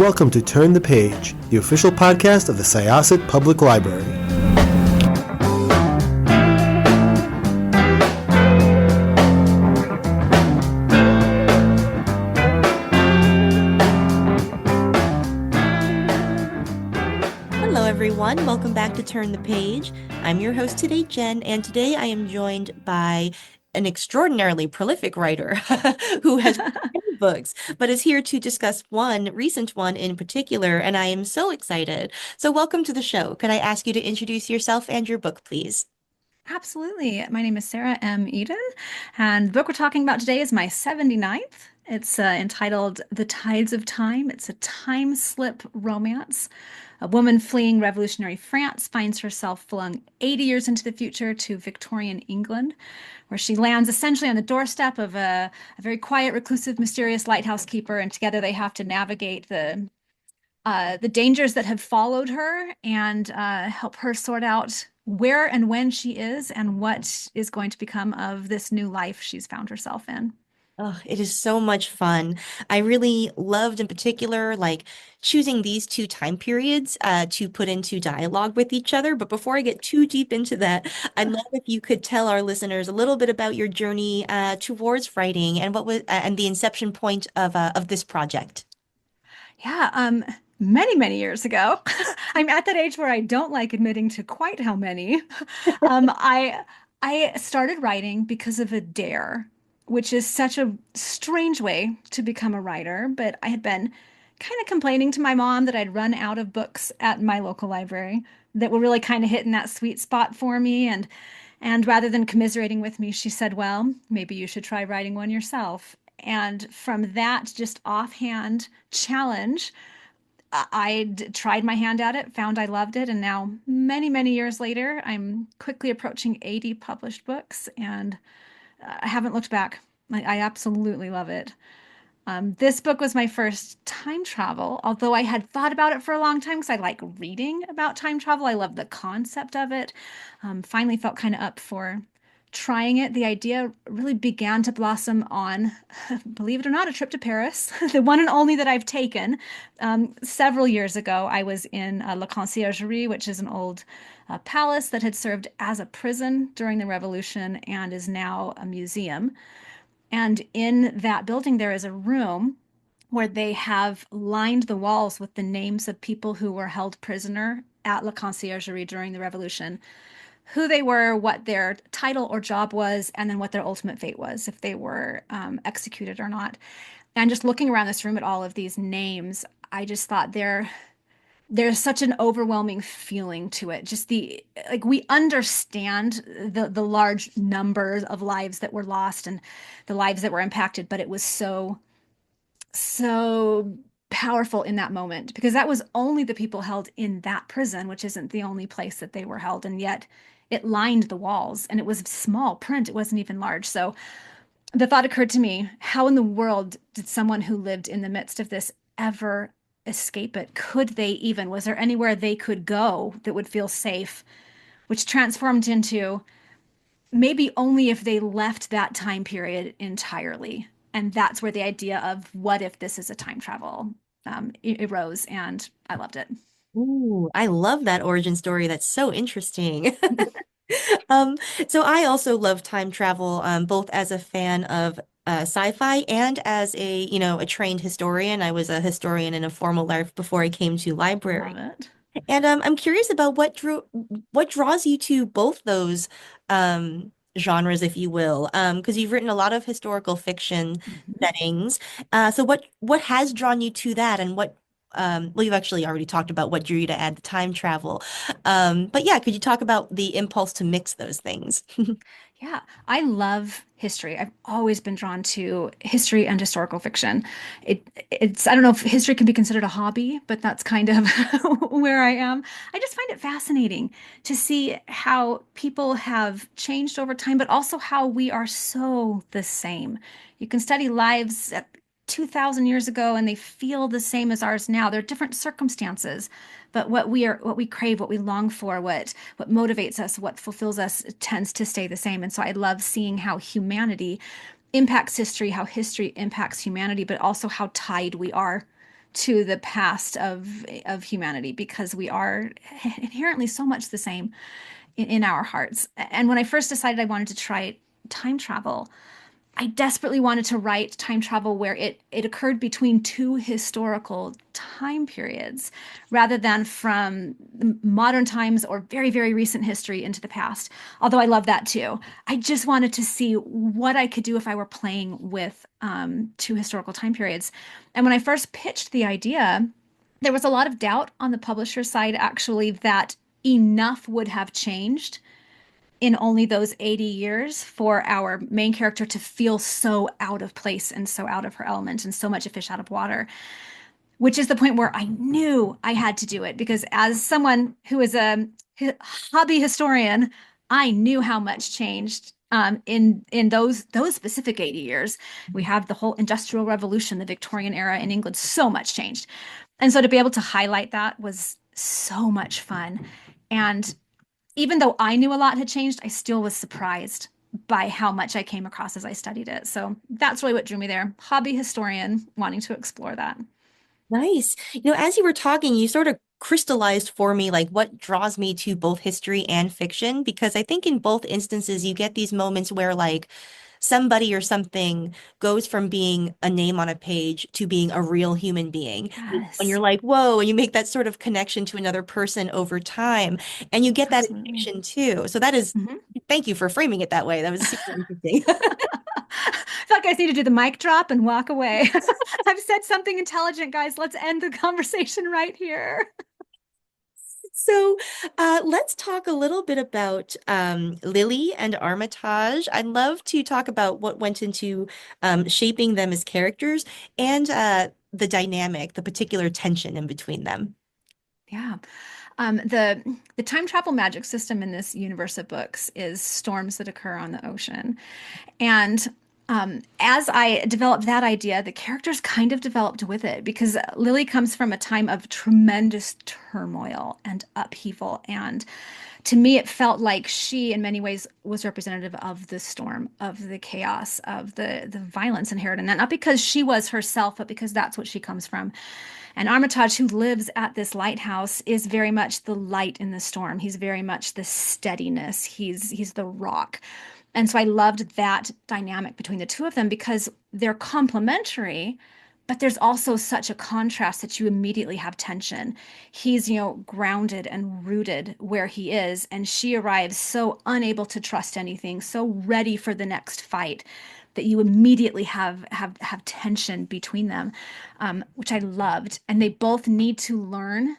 welcome to Turn the Page, the official podcast of the Syosset Public Library. Hello everyone, welcome back to Turn the Page. I'm your host today, Jen, and today I am joined by an extraordinarily prolific writer who has many books, but is here to discuss one recent one in particular, and I am so excited. So welcome to the show. Could I ask you to introduce yourself and your book, please? Absolutely. My name is Sarah M. Eden, and the book we're talking about today is my 79th. It's entitled The Tides of Time. It's a time slip romance. A woman fleeing revolutionary France finds herself flung 80 years into the future to Victorian England, where she lands essentially on the doorstep of a very quiet, reclusive, mysterious lighthouse keeper, and together they have to navigate the dangers that have followed her and help her sort out where and when she is and what is going to become of this new life she's found herself in. Oh, it is so much fun. I really loved in particular like choosing these two time periods to put into dialogue with each other. But before I get too deep into that, I'd love if you could tell our listeners a little bit about your journey towards writing and what was and the inception point of this project. Yeah, many, many years ago. I'm at that age where I don't like admitting to quite how many. Um, I I started writing because of a dare, which is such a strange way to become a writer, but I had been kind of complaining to my mom that I'd run out of books at my local library that were really kind of hitting that sweet spot for me and rather than commiserating with me, she said, "Well, maybe you should try writing one yourself." And from that just offhand challenge, tried my hand at it, found I loved it, and now many, many years later, I'm quickly approaching 80 published books, and I haven't looked back. I absolutely love it. This book was my first time travel, although I had thought about it for a long time because I like reading about time travel. I love the concept of it. Finally felt kind of up for trying it. The idea really began to blossom on, believe it or not, a trip to Paris, the one and only that I've taken. Several years ago, I was in La Conciergerie, which is an old palace that had served as a prison during the Revolution and is now a museum. And in that building, there is a room where they have lined the walls with the names of people who were held prisoner at La Conciergerie during the Revolution, who they were, what their title or job was, and then what their ultimate fate was, if they were executed or not. And just looking around this room at all of these names, I just thought there's such an overwhelming feeling to it. Just the like we understand the large numbers of lives that were lost and the lives that were impacted, but it was so powerful in that moment because that was only the people held in that prison, which isn't the only place that they were held, and yet it lined the walls and it was small print. It wasn't even large. So the thought occurred to me, how in the world did someone who lived in the midst of this ever escape it? Could they even? Was there anywhere they could go that would feel safe? Which transformed into maybe only if they left that time period entirely. And that's where the idea of what if this is a time travel arose, and I loved it. Ooh, I love that origin story. That's so interesting. Um, so I also love time travel, both as a fan of sci-fi and as a trained historian. I was a historian in a formal life before I came to Love library. it. And I'm curious about what draws you to both those genres, if you will, because you've written a lot of historical fiction Mhm. settings. So what has drawn you to that, and what well, you've actually already talked about what drew you to add the time travel. But yeah, could you talk about the impulse to mix those things? Yeah, I love history. I've always been drawn to history and historical fiction. It's I don't know if history can be considered a hobby, but that's kind of where I am. I just find it fascinating to see how people have changed over time, but also how we are so the same. You can study lives at 2,000 years ago and they feel the same as ours now. There are different circumstances, but what we crave, what we long for, what motivates us, what fulfills us tends to stay the same. And so I love seeing how humanity impacts history, how history impacts humanity, but also how tied we are to the past of humanity because we are inherently so much the same in our hearts. And when I first decided I wanted to try time travel, I desperately wanted to write time travel where it occurred between two historical time periods rather than from modern times or very, very recent history into the past. Although I love that too. I just wanted to see what I could do if I were playing with two historical time periods. And when I first pitched the idea, there was a lot of doubt on the publisher's side, actually, that enough would have changed in only those 80 years for our main character to feel so out of place and so out of her element and so much a fish out of water, which is the point where I knew I had to do it because as someone who is a hobby historian, I knew how much changed in those specific 80 years. We have the whole Industrial Revolution, the Victorian era in England, so much changed. And so to be able to highlight that was so much fun. And even though I knew a lot had changed, I still was surprised by how much I came across as I studied it. So that's really what drew me there. Hobby historian wanting to explore that. Nice. As you were talking, you sort of crystallized for me like what draws me to both history and fiction, because I think in both instances you get these moments where like somebody or something goes from being a name on a page to being a real human being. When you're Yes, like, whoa, and you make that sort of connection to another person over time, and you get that in absolutely. fiction too. So that is, Mhm. thank you for framing it that way. That was super interesting. I feel like I just need to do the mic drop and walk away. I've said something intelligent, guys. Let's end the conversation right here. So let's talk a little bit about Lily and Armitage. I'd love to talk about what went into shaping them as characters and the dynamic, the particular tension in between them. Yeah. The time travel magic system in this universe of books is storms that occur on the ocean. And as I developed that idea, the characters kind of developed with it because Lily comes from a time of tremendous turmoil and upheaval. And to me, it felt like she, in many ways, was representative of the storm, of the chaos, of the violence inherent in that. Not because she was herself, but because that's what she comes from. And Armitage, who lives at this lighthouse, is very much the light in the storm. He's very much the steadiness. He's the rock. And so I loved that dynamic between the two of them because they're complementary, but there's also such a contrast that you immediately have tension. He's, grounded and rooted where he is, and she arrives so unable to trust anything, so ready for the next fight that you immediately have tension between them, which I loved. And they both need to learn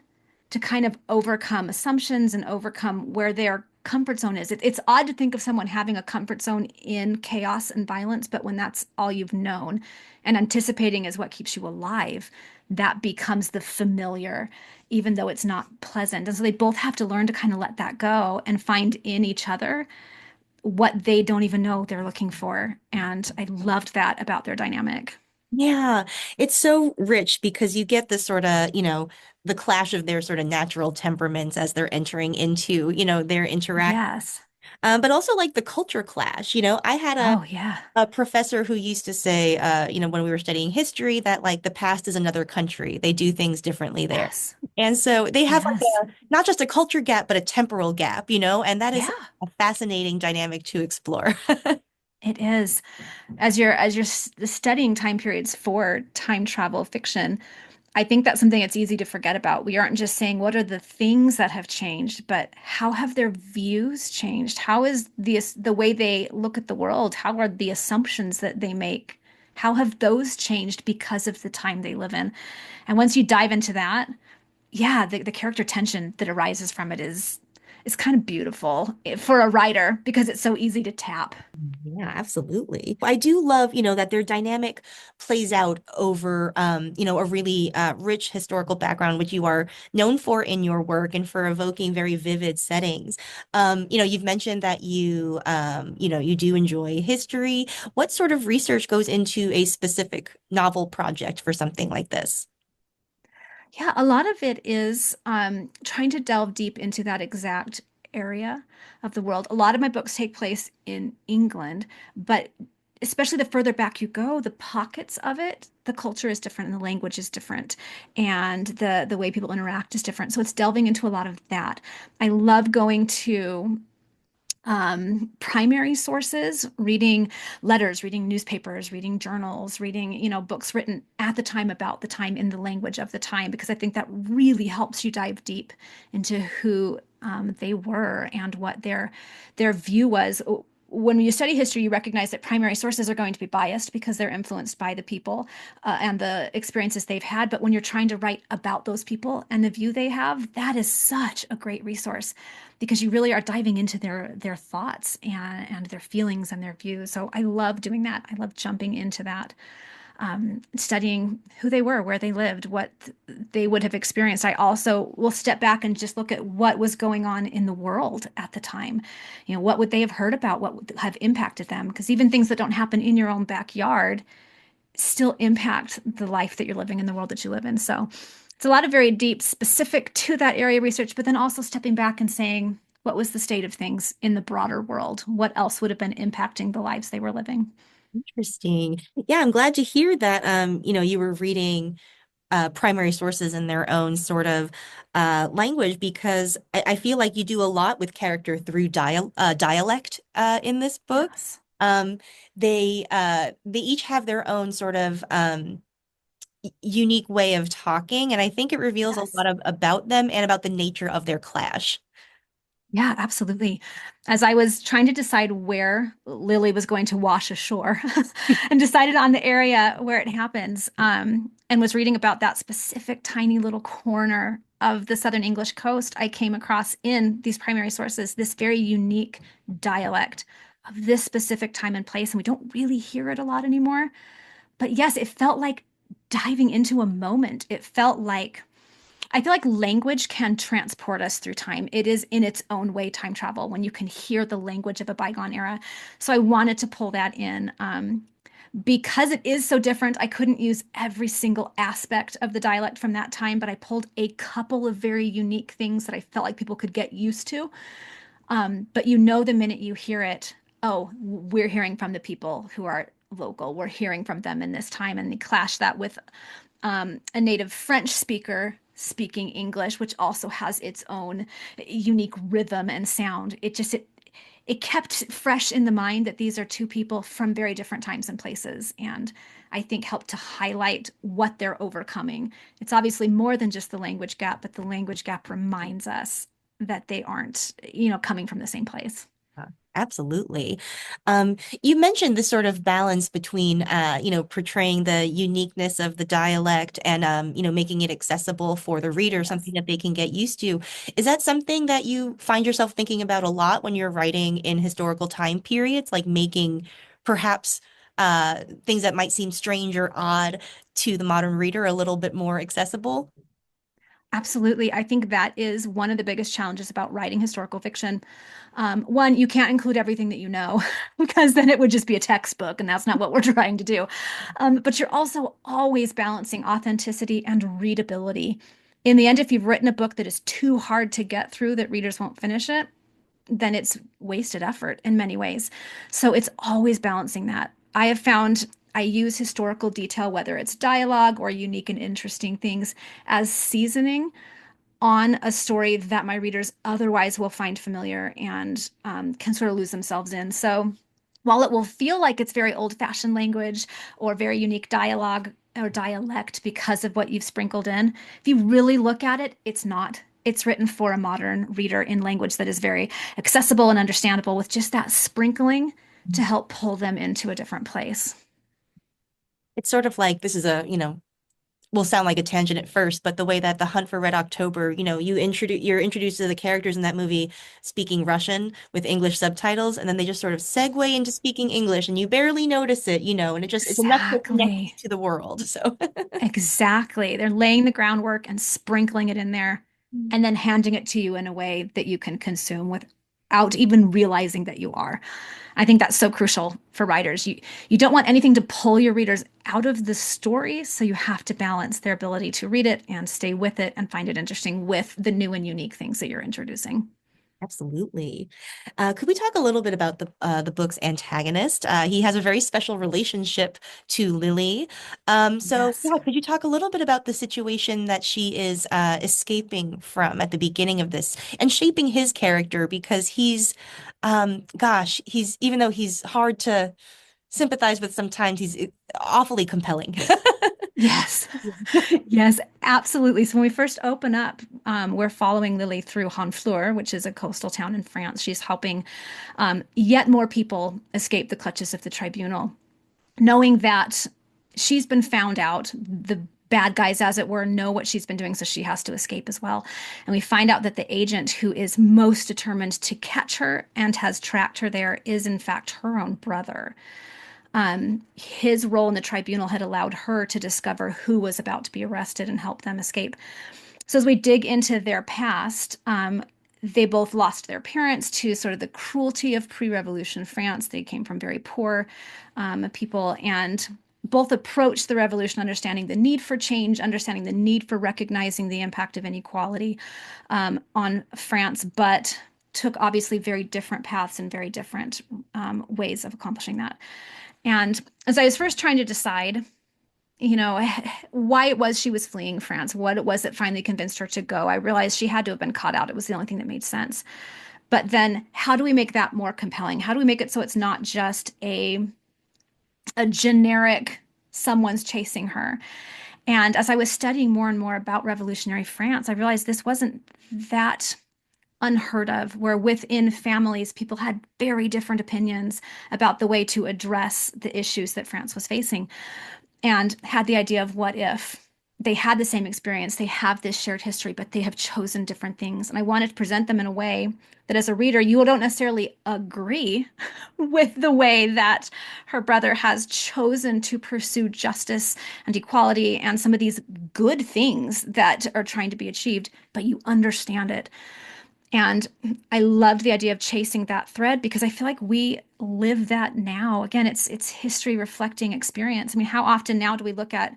to kind of overcome assumptions and overcome where their comfort zone is. It's odd to think of someone having a comfort zone in chaos and violence, but when that's all you've known and anticipating is what keeps you alive, that becomes the familiar, even though it's not pleasant. And so they both have to learn to kind of let that go and find in each other what they don't even know they're looking for. And I loved that about their dynamic. Yeah, it's so rich because you get the sort of, the clash of their sort of natural temperaments as they're entering into, their interact. Yes. But also like the culture clash. I had Oh, yeah. a professor who used to say, when we were studying history, that like the past is another country. They do things differently there. Yes. And so they have like Yes. not just a culture gap, but a temporal gap, and that is Yeah, a fascinating dynamic to explore. it is. As you're studying time periods for time travel fiction, I think that's something that's easy to forget about. We aren't just saying what are the things that have changed, but how have their views changed? How is the way they look at the world? How are the assumptions that they make? How have those changed because of the time they live in? And once you dive into that, yeah, the character tension that arises from it is kind of beautiful for a writer because it's so easy to tap. Yeah, absolutely. I do love, that their dynamic plays out over, a really rich historical background, which you are known for in your work and for evoking very vivid settings. You've mentioned that you do enjoy history. What sort of research goes into a specific novel project for something like this? Yeah, a lot of it is trying to delve deep into that exact area of the world. A lot of my books take place in England, but especially the further back you go, the pockets of it, the culture is different and the language is different and the way people interact is different. So it's delving into a lot of that. I love going to primary sources, reading letters, reading newspapers, reading journals, reading, books written at the time about the time in the language of the time, because I think that really helps you dive deep into who they were and what their view was. When you study history, you recognize that primary sources are going to be biased because they're influenced by the people and the experiences they've had. But when you're trying to write about those people and the view they have, that is such a great resource because you really are diving into their thoughts and their feelings and their views. So I love doing that. I love jumping into that, studying who they were, where they lived, what they would have experienced. I also will step back and just look at what was going on in the world at the time. What would they have heard about? What would have impacted them? Because even things that don't happen in your own backyard still impact the life that you're living in the world that you live in. So it's a lot of very deep, specific to that area of research, but then also stepping back and saying, what was the state of things in the broader world? What else would have been impacting the lives they were living? Interesting. Yeah, I'm glad to hear that you were reading primary sources in their own sort of language because I feel like you do a lot with character through dialect in this book. Yes. Um, they each have their own sort of unique way of talking, and I think it reveals a Yes. lot of about them and about the nature of their clash. Yeah, absolutely. As I was trying to decide where Lily was going to wash ashore and decided on the area where it happens, and was reading about that specific tiny little corner of the Southern English coast, I came across in these primary sources this very unique dialect of this specific time and place. And we don't really hear it a lot anymore. But yes, it felt like diving into a moment. I feel like language can transport us through time. It is in its own way time travel when you can hear the language of a bygone era. So I wanted to pull that in. Because it is so different, I couldn't use every single aspect of the dialect from that time, but I pulled a couple of very unique things that I felt like people could get used to. But the minute you hear it, oh, we're hearing from the people who are local. We're hearing from them in this time. And they clash that with a native French speaker speaking English, which also has its own unique rhythm and sound. It kept fresh in the mind that these are two people from very different times and places, and I think helped to highlight what they're overcoming. It's obviously more than just the language gap, but the language gap reminds us that they aren't, coming from the same place. Absolutely. You mentioned this sort of balance between, portraying the uniqueness of the dialect and, making it accessible for the reader, Yes. something that they can get used to. Is that something that you find yourself thinking about a lot when you're writing in historical time periods, like making perhaps things that might seem strange or odd to the modern reader a little bit more accessible? Absolutely. I think that is one of the biggest challenges about writing historical fiction. One, you can't include everything that you know, because then it would just be a textbook, and that's not what we're trying to do. But you're also always balancing authenticity and readability. In the end, if you've written a book that is too hard to get through, that readers won't finish it, then it's wasted effort in many ways. So it's always balancing that. I have found I use historical detail, whether it's dialogue or unique and interesting things, as seasoning on a story that my readers otherwise will find familiar and can sort of lose themselves in. So while it will feel like it's very old-fashioned language or very unique dialogue or dialect because of what you've sprinkled in, if you really look at it, it's not. It's written for a modern reader in language that is very accessible and understandable with just that sprinkling to help pull them into a different place. It's sort of like this is will sound like a tangent at first, but the way that the Hunt for Red October, you're introduced to the characters in that movie speaking Russian with English subtitles, and then they just sort of segue into speaking English, and you barely notice it, and it's enough to connect you Exactly. to the world. So Exactly. They're laying the groundwork and sprinkling it in there and then handing it to you in a way that you can consume without even realizing that you are. I think that's so crucial for writers. You don't want anything to pull your readers out of the story, so you have to balance their ability to read it and stay with it and find it interesting with the new and unique things that you're introducing. Absolutely. Could we talk a little bit about the book's antagonist? He has a very special relationship to Lily. So Yes. yeah, could you talk a little bit about the situation that she is escaping from at the beginning of this and shaping his character because gosh, he's even though he's hard to sympathize with sometimes, he's awfully compelling. Yes. Yes, absolutely. So when we first open up, we're following Lily through Honfleur, which is a coastal town in France. She's helping yet more people escape the clutches of the tribunal, knowing that she's been found out. The bad guys, as it were, know what she's been doing, so she has to escape as well. And we find out that the agent who is most determined to catch her and has tracked her there is, in fact, her own brother. His role in the tribunal had allowed her to discover who was about to be arrested and help them escape. So as we dig into their past, they both lost their parents to sort of the cruelty of pre-revolution France. They came from very poor people and both approached the revolution understanding the need for change, understanding the need for recognizing the impact of inequality on France, but took obviously very different paths and very different ways of accomplishing that. And as I was first trying to decide, why it was she was fleeing France, what it was that finally convinced her to go, I realized she had to have been caught out. It was the only thing that made sense. But then how do we make that more compelling? How do we make it so it's not just a generic someone's chasing her? And as I was studying more and more about revolutionary France, I realized this wasn't that unheard of, where within families, people had very different opinions about the way to address the issues that France was facing, and had the idea of what if they had the same experience, they have this shared history, but they have chosen different things. And I wanted to present them in a way that as a reader, you don't necessarily agree with the way that her brother has chosen to pursue justice and equality and some of these good things that are trying to be achieved, but you understand it. And I loved the idea of chasing that thread because I feel like we live that now. Again, it's history reflecting experience. I mean, how often now do we look at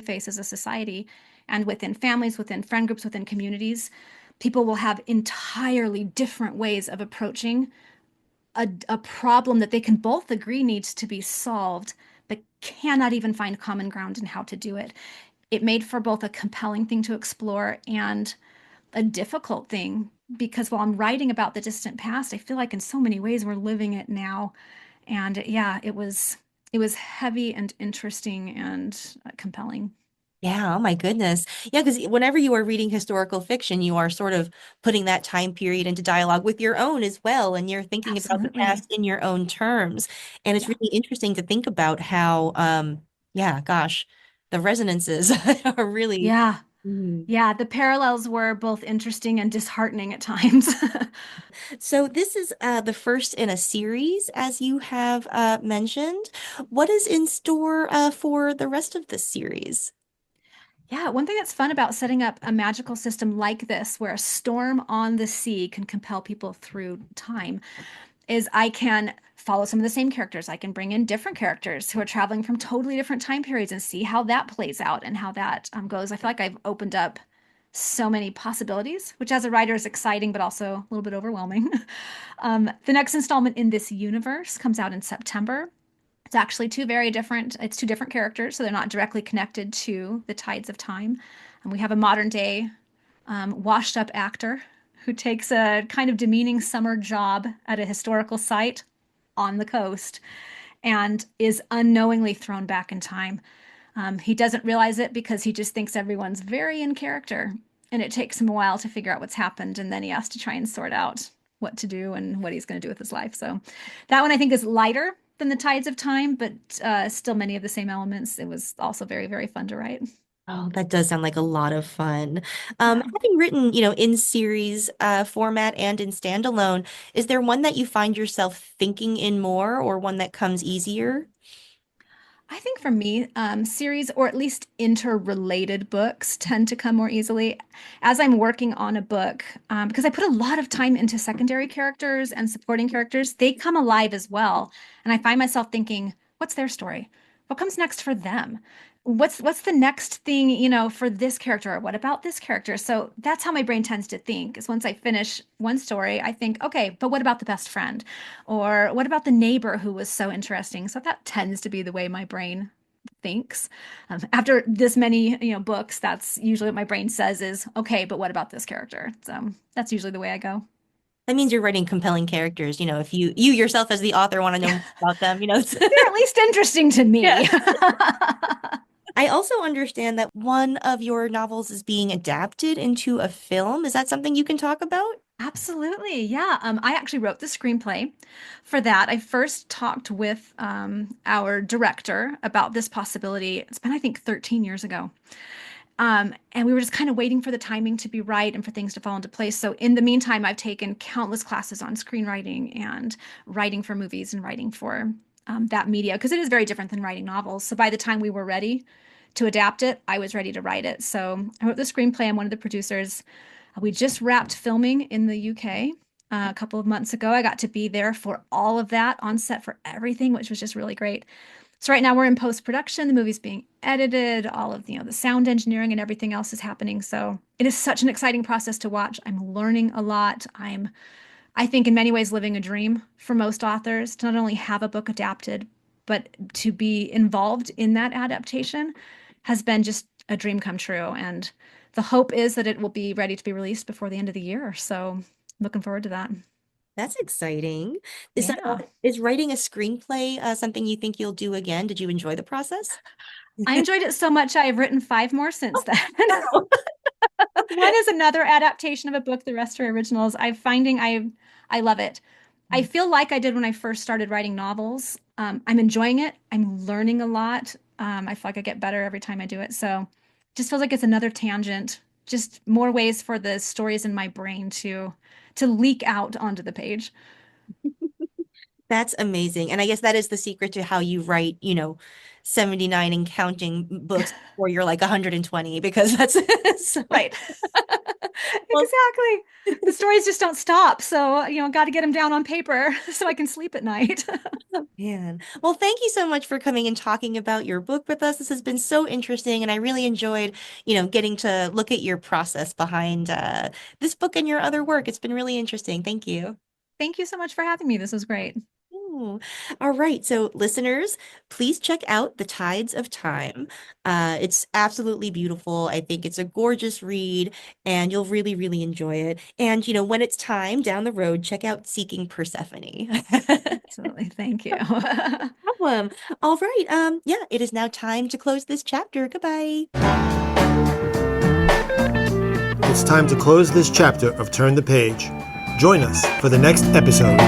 face as a society and within families, within friend groups, within communities, people will have entirely different ways of approaching a problem that they can both agree needs to be solved, but cannot even find common ground in how to do it. It made for both a compelling thing to explore and a difficult thing because while I'm writing about the distant past, I feel like in so many ways we're living it now. And yeah, it was heavy and interesting and compelling. Yeah, oh my goodness. Yeah, because whenever you are reading historical fiction, you are sort of putting that time period into dialogue with your own as well, and you're thinking about the Absolutely. past in your own terms. And it's Yeah. really interesting to think about how, yeah, gosh, the resonances are really. Yeah. Mhm. Yeah. The parallels were both interesting and disheartening at times. So this is the first in a series, as you have mentioned. What is in store for the rest of the series? Yeah, one thing that's fun about setting up a magical system like this, where a storm on the sea can compel people through time, is I can follow some of the same characters. I can bring in different characters who are traveling from totally different time periods and see how that plays out and how that goes. I feel like I've opened up so many possibilities, which as a writer is exciting, but also a little bit overwhelming. The next installment in this universe comes out in September. It's actually it's two different characters, so they're not directly connected to the tides of time. And we have a modern day washed up actor who takes a kind of demeaning summer job at a historical site on the coast and is unknowingly thrown back in time. He doesn't realize it because he just thinks everyone's very in character. And it takes him a while to figure out what's happened. And then he has to try and sort out what to do and what he's going to do with his life. So that one I think is lighter than the Tides of Time, but still many of the same elements. It was also very, very fun to write. Oh, that does sound like a lot of fun. Yeah. Having written, in series format and in standalone, is there one that you find yourself thinking in more or one that comes easier? I think for me, series or at least interrelated books tend to come more easily as I'm working on a book, because I put a lot of time into secondary characters and supporting characters. They come alive as well. And I find myself thinking, what's their story? what comes next for them? What's the next thing, for this character, or what about this character? So that's how my brain tends to think, is once I finish one story, I think, okay, but what about the best friend? Or what about the neighbor who was so interesting? So that tends to be the way my brain thinks. After this many, books, that's usually what my brain says is, okay, but what about this character? So that's usually the way I go. That means you're writing compelling characters. If you yourself as the author want to know more about them, They're at least interesting to Yeah. me. I also understand that one of your novels is being adapted into a film. Is that something you can talk about? Absolutely. Yeah. I actually wrote the screenplay for that. I first talked with our director about this possibility. It's been, I think, 13 years ago. And we were just kind of waiting for the timing to be right and for things to fall into place. So in the meantime, I've taken countless classes on screenwriting and writing for movies and writing for that media, because it is very different than writing novels. So by the time we were ready to adapt it, I was ready to write it. So I wrote the screenplay. I'm one of the producers. We just wrapped filming in the UK a couple of months ago. I got to be there for all of that, on set for everything, which was just really great. So right now we're in post-production. The movie's being edited. All of the sound engineering and everything else is happening. So it is such an exciting process to watch. I'm learning a lot. I think, in many ways, living a dream for most authors, to not only have a book adapted, but to be involved in that adaptation has been just a dream come true. And the hope is that it will be ready to be released before the end of the year. So looking forward to that. That's exciting. Yeah. Is writing a screenplay something you think you'll do again? Did you enjoy the process? I enjoyed it so much, I've written 5 more since then. Oh, One is another adaptation of a book, the rest are originals. I'm finding I love it. I feel like I did when I first started writing novels. I'm enjoying it. I'm learning a lot. I feel like I get better every time I do it. So just feels like it's another tangent, just more ways for the stories in my brain to leak out onto the page. That's amazing. And I guess that is the secret to how you write, 79 and counting books before you're like 120, because that's so. Right. Well, Exactly. The stories just don't stop. So, got to get them down on paper so I can sleep at night. man. Well, thank you so much for coming and talking about your book with us. This has been so interesting, and I really enjoyed, getting to look at your process behind this book and your other work. It's been really interesting. Thank you. Thank you so much for having me. This was great. Ooh. All right. So, listeners, please check out The Tides of Time. It's absolutely beautiful. I think it's a gorgeous read, and you'll really, really enjoy it. And, when it's time down the road, check out Seeking Persephone. Absolutely. Thank you. Problem. All right. Yeah, it is now time to close this chapter. Goodbye. It's time to close this chapter of Turn the Page. Join us for the next episode.